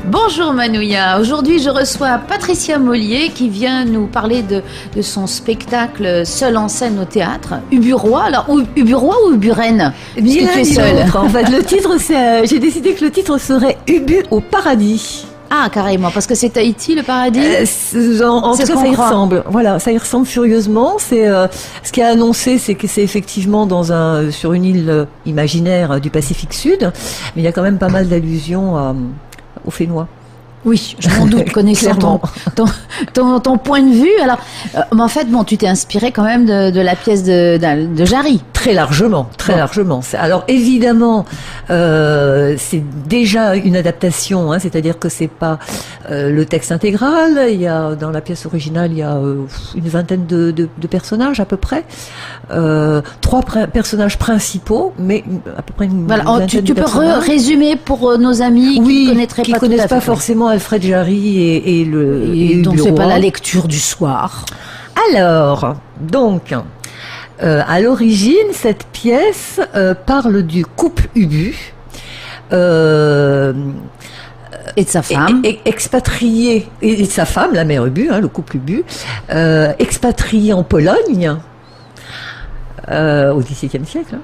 Bonjour Manouya, aujourd'hui je reçois Patricia Mollier qui vient nous parler de son spectacle seul en scène au théâtre, Ubu-Roi. Alors Ubu-Roi ou Ubu-Reine? Puisque tu es seule. En fait, le titre, j'ai décidé que le titre serait Ubu au paradis. Ah, carrément, parce que c'est Tahiti, le paradis. En tout cas, ça y ressemble. Voilà, ça y ressemble furieusement. Ce qui est annoncé, c'est que c'est effectivement sur une île imaginaire du Pacifique Sud, mais il y a quand même pas mal d'allusions aux Fénois. Oui, je m'en doute, connaissant ton point de vue. Alors, en fait, tu t'es inspiré quand même de la pièce de Jarry. Très largement. Alors évidemment, c'est déjà une adaptation, c'est-à-dire que c'est pas le texte intégral. Dans la pièce originale, il y a une vingtaine de personnages à peu près, 3 personnages principaux, mais à peu près une vingtaine tu peux résumer pour nos amis qui connaissent pas forcément Alfred Jarry et donc c'est pas la lecture du soir. Alors, donc, à l'origine, cette pièce parle du couple Ubu et de sa femme, expatrié, et de sa femme, la mère Ubu, le couple Ubu, expatrié en Pologne au XVIIe siècle,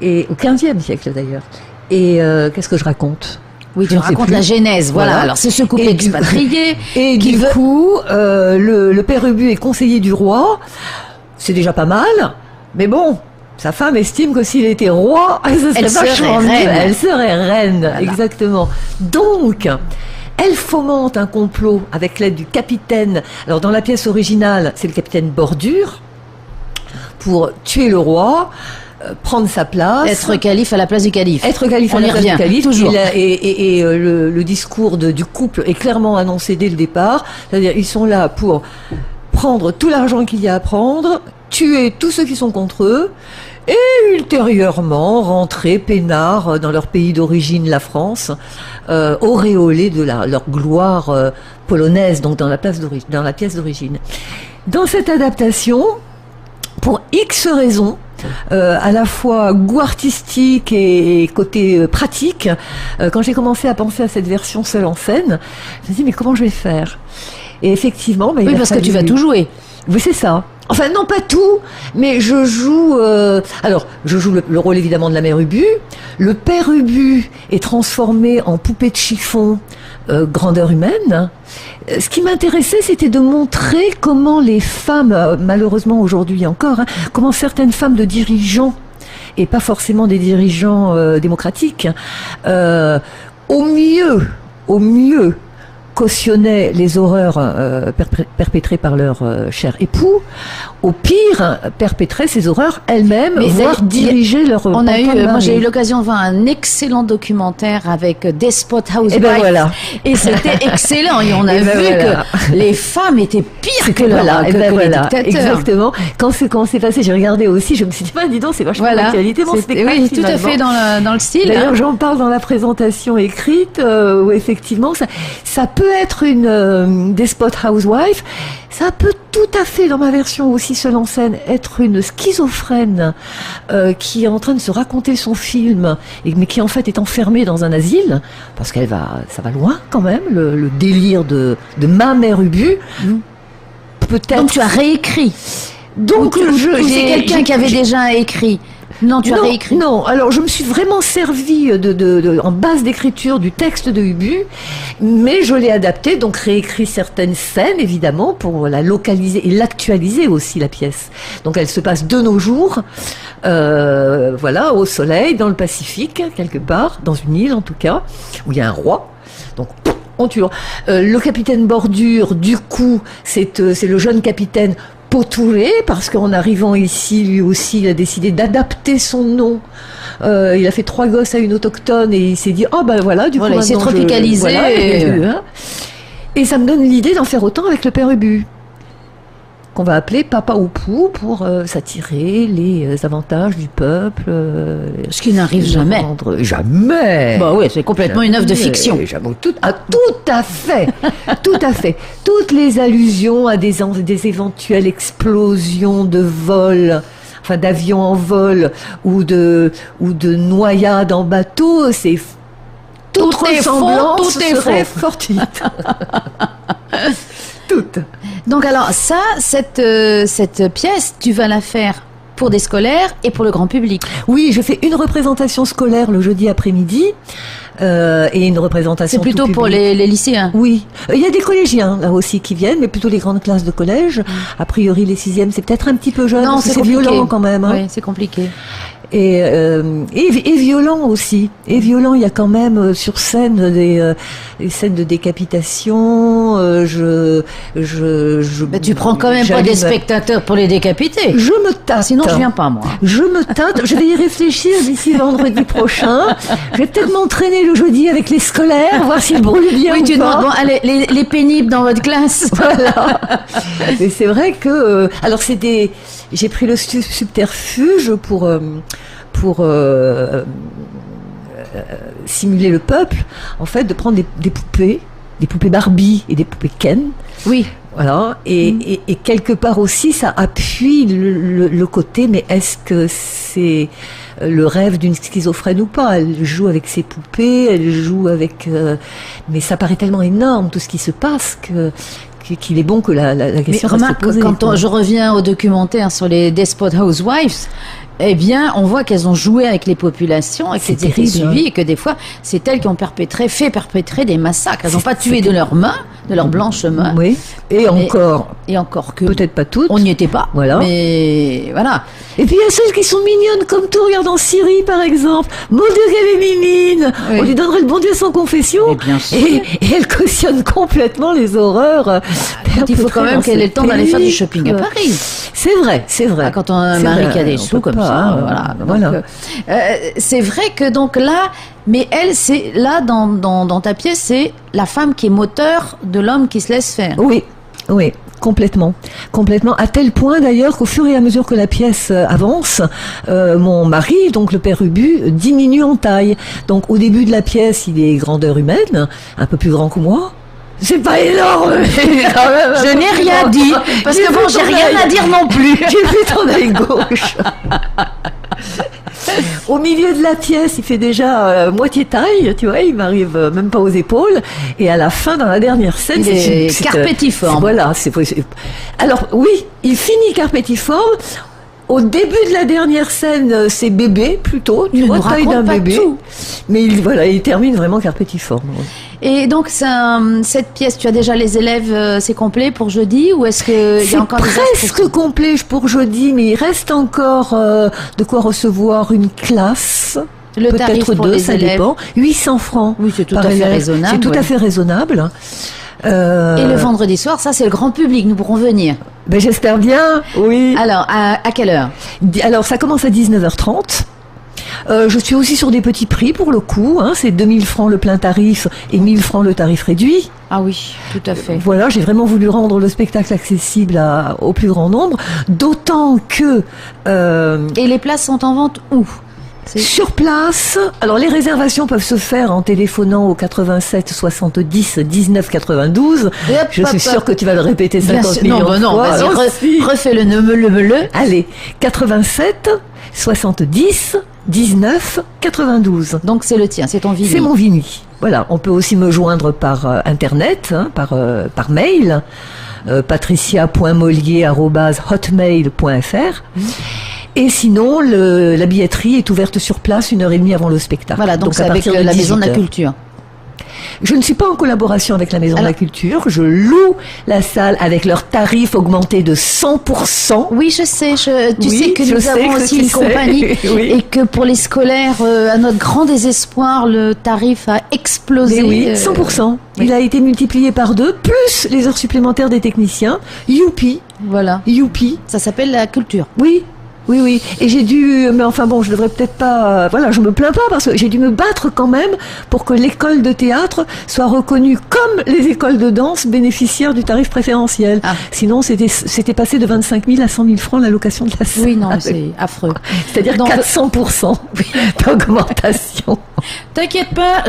et au XVe siècle d'ailleurs. Et qu'est-ce que je raconte? Oui, tu racontes la genèse, voilà. Alors c'est ce couple expatrié et du coup, le père Ubu est conseiller du roi. C'est déjà pas mal, mais bon, sa femme estime que s'il était roi, elle serait reine. Voilà. Exactement. Donc, elle fomente un complot avec l'aide du capitaine. Alors dans la pièce originale, c'est le capitaine Bordure pour tuer le roi. Prendre sa place, être calife à la place du calife. Toujours. Et le discours du couple est clairement annoncé dès le départ. C'est-à-dire, ils sont là pour prendre tout l'argent qu'il y a à prendre, tuer tous ceux qui sont contre eux, et ultérieurement rentrer peinards dans leur pays d'origine, la France, auréolés de leur gloire polonaise, donc dans la pièce d'origine. Dans cette adaptation, pour X raisons, à la fois goût artistique et côté pratique, quand j'ai commencé à penser à cette version seule en scène, je me suis dit mais comment je vais faire? Et effectivement, parce que tu vas tout jouer. Oui, c'est ça. Enfin non, pas tout, mais je joue le rôle évidemment de la mère Ubu. Le père Ubu est transformé en poupée de chiffon grandeur humaine. Ce qui m'intéressait, c'était de montrer comment les femmes, malheureusement aujourd'hui encore, comment certaines femmes de dirigeants, et pas forcément des dirigeants démocratiques, au mieux cautionnaient les horreurs perpétrées par leur cher époux, au pire perpétraient ces horreurs elles-mêmes, voire diriger leur moi j'ai eu l'occasion de voir un excellent documentaire avec Desperate Housewives, et c'était excellent, et on a vu que les femmes étaient pires que les dictateurs. Exactement. Quand c'est passé, j'ai regardé aussi, je me suis dit dis donc, c'est vachement de qualité mon spectacle. Oui, tout à fait dans le style. D'ailleurs, j'en parle dans la présentation écrite, où effectivement ça peut être une Desperate Housewife, ça peut tout à fait, dans ma version aussi seule en scène, être une schizophrène qui est en train de se raconter son film, mais qui en fait est enfermée dans un asile, parce ça va loin quand même, le délire de ma mère Ubu. Peut-être. Donc tu as réécrit. Donc c'est quelqu'un qui avait déjà écrit. Non, tu as réécrit. Non, alors je me suis vraiment servi en base d'écriture du texte de Ubu, mais je l'ai adapté, donc réécrit certaines scènes évidemment pour la localiser et l'actualiser aussi, la pièce. Donc elle se passe de nos jours, au soleil, dans le Pacifique, quelque part, dans une île en tout cas, où il y a un roi. Donc on tue. Le capitaine Bordure, du coup, c'est le jeune capitaine Potouré, parce qu'en arrivant ici, lui aussi, il a décidé d'adapter son nom. Il a fait 3 gosses à une autochtone et il s'est dit, du coup, il s'est tropicalisé. Et ça me donne l'idée d'en faire autant avec le père Ubu. qu'on va appeler Papa ou Pou pour s'attirer les avantages du peuple. Ce qui n'arrive jamais. Jamais. Bah oui, c'est complètement une œuvre de fiction. Tout à fait. Tout à fait. Toutes les allusions à des éventuelles explosions de vol, enfin d'avions en vol ou de noyades en bateau, c'est toute ressemblance serait fortuite. Toute. Donc alors ça, cette pièce, tu vas la faire pour des scolaires et pour le grand public. Oui, je fais une représentation scolaire le jeudi après-midi et une représentation. C'est plutôt pour les lycéens. Oui, il y a des collégiens là aussi qui viennent, mais plutôt les grandes classes de collège. A priori, les 6e, c'est peut-être un petit peu jeune. Non, c'est violent quand même. Hein. Oui, c'est compliqué. Et violent aussi. Et violent, il y a quand même sur scène des scènes de décapitation. Mais tu prends quand même pas des spectateurs pour les décapiter. Je me tâte. Sinon, je viens pas, moi. Je me tâte. Je vais y réfléchir d'ici vendredi prochain. Je vais peut-être m'entraîner le jeudi avec les scolaires, voir s'ils brûlent bien ou pas. Oui, tu demandes, bon, allez, les pénibles dans votre classe. Voilà. Et c'est vrai que... alors, j'ai pris le subterfuge pour simuler le peuple, en fait, de prendre des poupées Barbie et des poupées Ken. Oui. Voilà. Et quelque part aussi, ça appuie le côté, mais est-ce que c'est le rêve d'une schizophrène ou pas? Elle joue avec ses poupées, elle joue avec... mais ça paraît tellement énorme, tout ce qui se passe, qu'il est bon que la question reste posée. Quand je reviens au documentaire sur les Desperate Housewives, eh bien, on voit qu'elles ont joué avec les populations et qu'elles étaient suivies et que des fois, c'est elles qui ont fait perpétrer des massacres. Elles n'ont pas tué de leurs mains, de leurs blanches mains. Oui. Et encore que peut-être pas toutes. On n'y était pas. Voilà. Mais voilà. Et puis il y a celles qui sont mignonnes comme tout. Regarde en Syrie, par exemple. Mon Dieu, qu'elle est mimine. Oui. On lui donnerait le bon Dieu sans confession. Mais bien sûr. Et elle cautionne complètement les horreurs. Il faut quand même qu'elle ait le temps d'aller faire du shopping à Paris. C'est vrai. Quand on a un mari qui a des sous comme ça, voilà. Donc, c'est vrai que donc là, mais elle, c'est là dans ta pièce, c'est la femme qui est moteur de l'homme qui se laisse faire. Oui, complètement, à tel point d'ailleurs qu'au fur et à mesure que la pièce avance, mon mari, donc le père Ubu, diminue en taille. Donc au début de la pièce, il est grandeur humaine, un peu plus grand que moi. C'est pas énorme. Je n'ai rien dit parce que bon, j'ai rien à dire non plus. J'ai vu ton œil gauche. Au milieu de la pièce, il fait déjà moitié taille, tu vois, il m'arrive même pas aux épaules. Et à la fin, dans la dernière scène, c'est carpétiforme. Voilà, alors oui, il finit carpétiforme. Au début de la dernière scène, c'est bébé plutôt, tu vois, taille d'un bébé. Tout. Mais il termine vraiment carpétiforme. Et donc cette pièce, tu as déjà les élèves, c'est complet pour jeudi ou est-ce qu'il y a encore des presque complet pour jeudi, mais il reste encore de quoi recevoir une classe. Le tarif pour les élèves, dépend. 800 francs. Oui, c'est tout à fait raisonnable. C'est tout à fait raisonnable. Et le vendredi soir, ça c'est le grand public, nous pourrons venir. Ben, j'espère bien, oui. Alors, à quelle heure? Alors, ça commence à 19h30. Je suis aussi sur des petits prix pour le coup, hein, c'est 2000 francs le plein tarif et 1000 francs le tarif réduit. Ah oui, tout à fait. Voilà, j'ai vraiment voulu rendre le spectacle accessible au plus grand nombre, d'autant que... Et les places sont en vente où? Sur place. Alors les réservations peuvent se faire en téléphonant au 87 70 19 92. Je suis sûre que tu vas le répéter 50 millions de fois. Non, vas-y, refais-le. Allez, 87 70 19 92. Donc c'est le tien, c'est ton Vini. C'est mon Vini. Voilà, on peut aussi me joindre par internet, hein, par mail, patricia.mollier@hotmail.fr. Et sinon, la billetterie est ouverte sur place 1h30 avant le spectacle. Voilà, donc c'est avec la Maison de la Culture. Je ne suis pas en collaboration avec la Maison de la Culture. Je loue la salle avec leur tarif augmenté de 100%. Oui, je sais. Tu sais que nous avons aussi une compagnie et que pour les scolaires, à notre grand désespoir, le tarif a explosé. Mais oui, 100%. Il a été multiplié par 2, plus les heures supplémentaires des techniciens. Youpi. Voilà. Youpi. Ça s'appelle la culture. Oui. Oui, oui. Et j'ai dû, mais enfin bon, je devrais peut-être pas, voilà, je me plains pas parce que j'ai dû me battre quand même pour que l'école de théâtre soit reconnue comme les écoles de danse bénéficiaires du tarif préférentiel. Ah. Sinon, c'était passé de 25 000 à 100 000 francs l'allocation de la salle. Oui, non, c'est affreux. C'est-à-dire 400% d'augmentation. T'inquiète pas,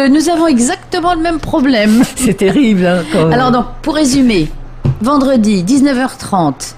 nous avons exactement le même problème. C'est terrible, hein, quand même. Alors donc, pour résumer, vendredi, 19h30,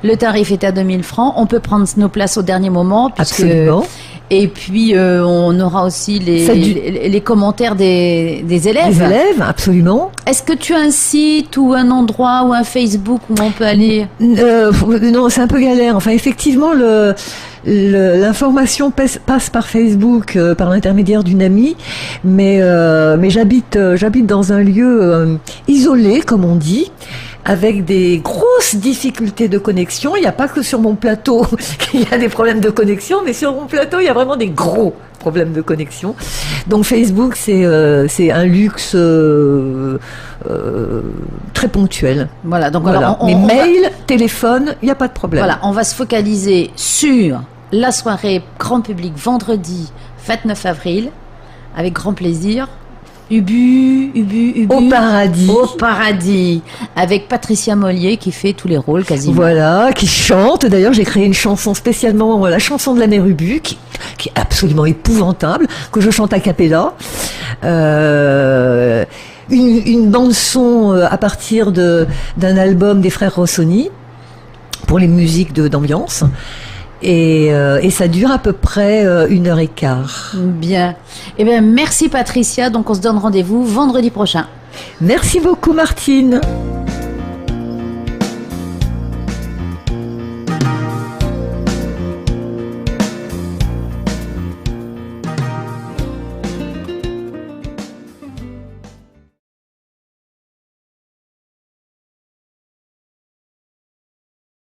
le tarif est à 2 000 francs. On peut prendre nos places au dernier moment. Absolument. Et puis, on aura aussi les commentaires des élèves. Des élèves, absolument. Est-ce que tu as un site ou un endroit ou un Facebook où on peut aller? Non, c'est un peu galère. Enfin, effectivement, l'information passe par Facebook, par l'intermédiaire d'une amie, mais j'habite dans un lieu isolé, comme on dit, avec des grosses difficultés de connexion. Il n'y a pas que sur mon plateau qu'il y a des problèmes de connexion, mais sur mon plateau, il y a vraiment des gros problèmes de connexion. Donc Facebook, c'est un luxe très ponctuel. Voilà. Donc voilà. Mais mail, téléphone, il n'y a pas de problème. Voilà, on va se focaliser sur la soirée grand public vendredi 29 avril, avec grand plaisir. Ubu. Au paradis, avec Patricia Mollier qui fait tous les rôles quasiment. Voilà, qui chante. D'ailleurs, j'ai créé une chanson spécialement, la chanson de la mère Ubu, qui est absolument épouvantable, que je chante a cappella. Une bande son à partir d'un album des frères Rossoni pour les musiques d'ambiance. Et ça dure à peu près 1h15. Bien. Eh bien, merci Patricia. Donc, on se donne rendez-vous vendredi prochain. Merci beaucoup, Martine.